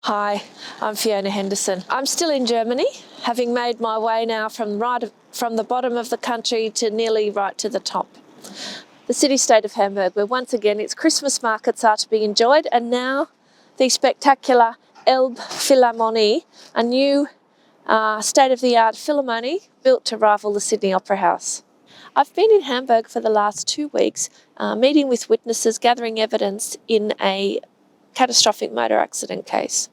Hi, I'm Fiona Henderson. I'm still in Germany, having made my way now from the bottom of the country to nearly right to the top. The city-state of Hamburg, where once again its Christmas markets are to be enjoyed, and now the spectacular Elbphilharmonie, a new state-of-the-art philharmonie built to rival the Sydney Opera House. I've been in Hamburg for the last 2 weeks, meeting with witnesses, gathering evidence in a catastrophic motor accident case.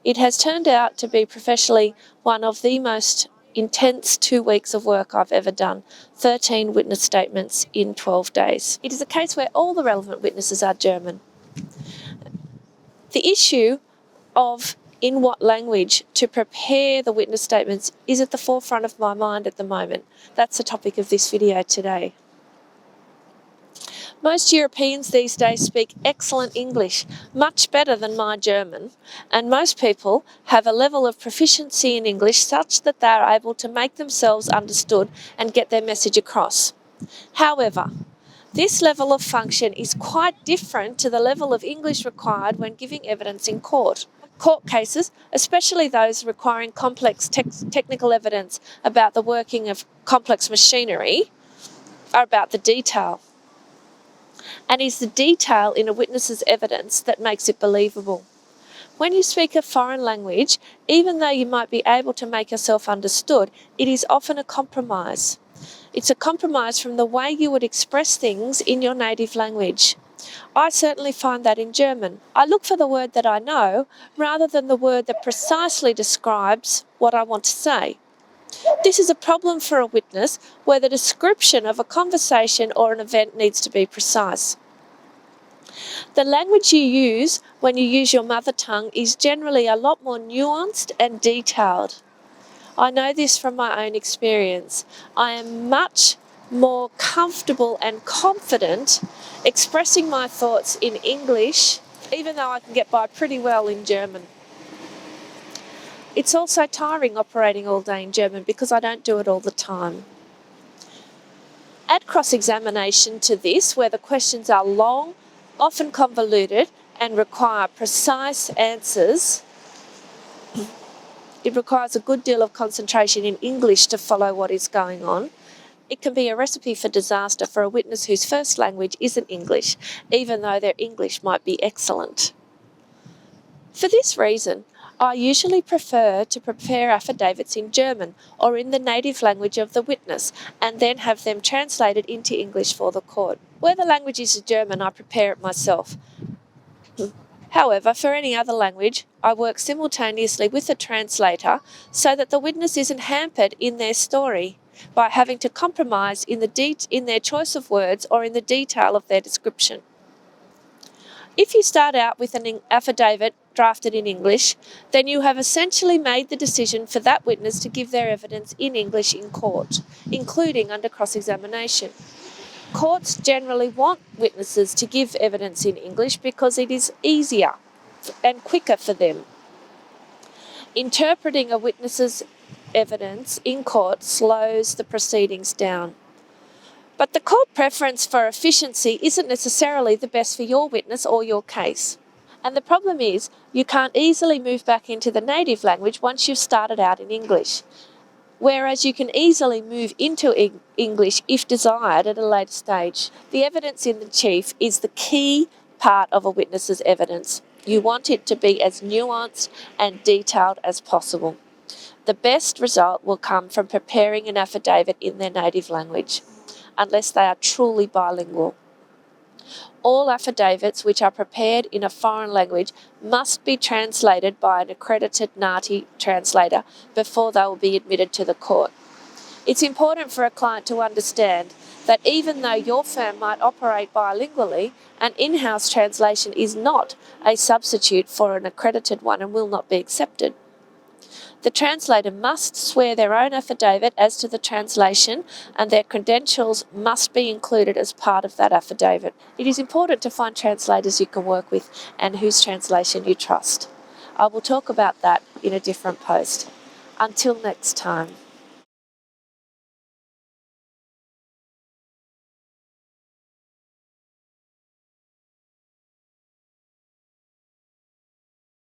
It has turned out to be professionally one of the most intense 2 weeks of work I've ever done, 13 witness statements in 12 days. It is a case where all the relevant witnesses are German. The issue of in what language to prepare the witness statements is at the forefront of my mind at the moment. That's the topic of this video today. Most Europeans these days speak excellent English, much better than my German, and most people have a level of proficiency in English such that they are able to make themselves understood and get their message across. However, this level of function is quite different to the level of English required when giving evidence in court. Court cases, especially those requiring complex technical evidence about the working of complex machinery, are about the detail. And it's the detail in a witness's evidence that makes it believable. When you speak a foreign language, even though you might be able to make yourself understood, it is often a compromise. It's a compromise from the way you would express things in your native language. I certainly find that in German. I look for the word that I know rather than the word that precisely describes what I want to say. This is a problem for a witness where the description of a conversation or an event needs to be precise. The language you use when you use your mother tongue is generally a lot more nuanced and detailed. I know this from my own experience. I am much more comfortable and confident expressing my thoughts in English, even though I can get by pretty well in German. It's also tiring operating all day in German because I don't do it all the time. Add cross-examination to this, where the questions are long, often convoluted, and require precise answers. It requires a good deal of concentration in English to follow what is going on. It can be a recipe for disaster for a witness whose first language isn't English, even though their English might be excellent. For this reason, I usually prefer to prepare affidavits in German or in the native language of the witness and then have them translated into English for the court. Where the language is German, I prepare it myself. However, for any other language, I work simultaneously with a translator so that the witness isn't hampered in their story by having to compromise in their choice of words or in the detail of their description. If you start out with an affidavit drafted in English, then you have essentially made the decision for that witness to give their evidence in English in court, including under cross-examination. Courts generally want witnesses to give evidence in English because it is easier and quicker for them. Interpreting a witness's evidence in court slows the proceedings down. But the court preference for efficiency isn't necessarily the best for your witness or your case. And the problem is, you can't easily move back into the native language once you've started out in English. Whereas you can easily move into English if desired at a later stage. The evidence in the chief is the key part of a witness's evidence. You want it to be as nuanced and detailed as possible. The best result will come from preparing an affidavit in their native language, unless they are truly bilingual. All affidavits which are prepared in a foreign language must be translated by an accredited NAATI translator before they will be admitted to the court. It's important for a client to understand that even though your firm might operate bilingually, an in-house translation is not a substitute for an accredited one and will not be accepted. The translator must swear their own affidavit as to the translation, and their credentials must be included as part of that affidavit. It is important to find translators you can work with and whose translation you trust. I will talk about that in a different post. Until next time.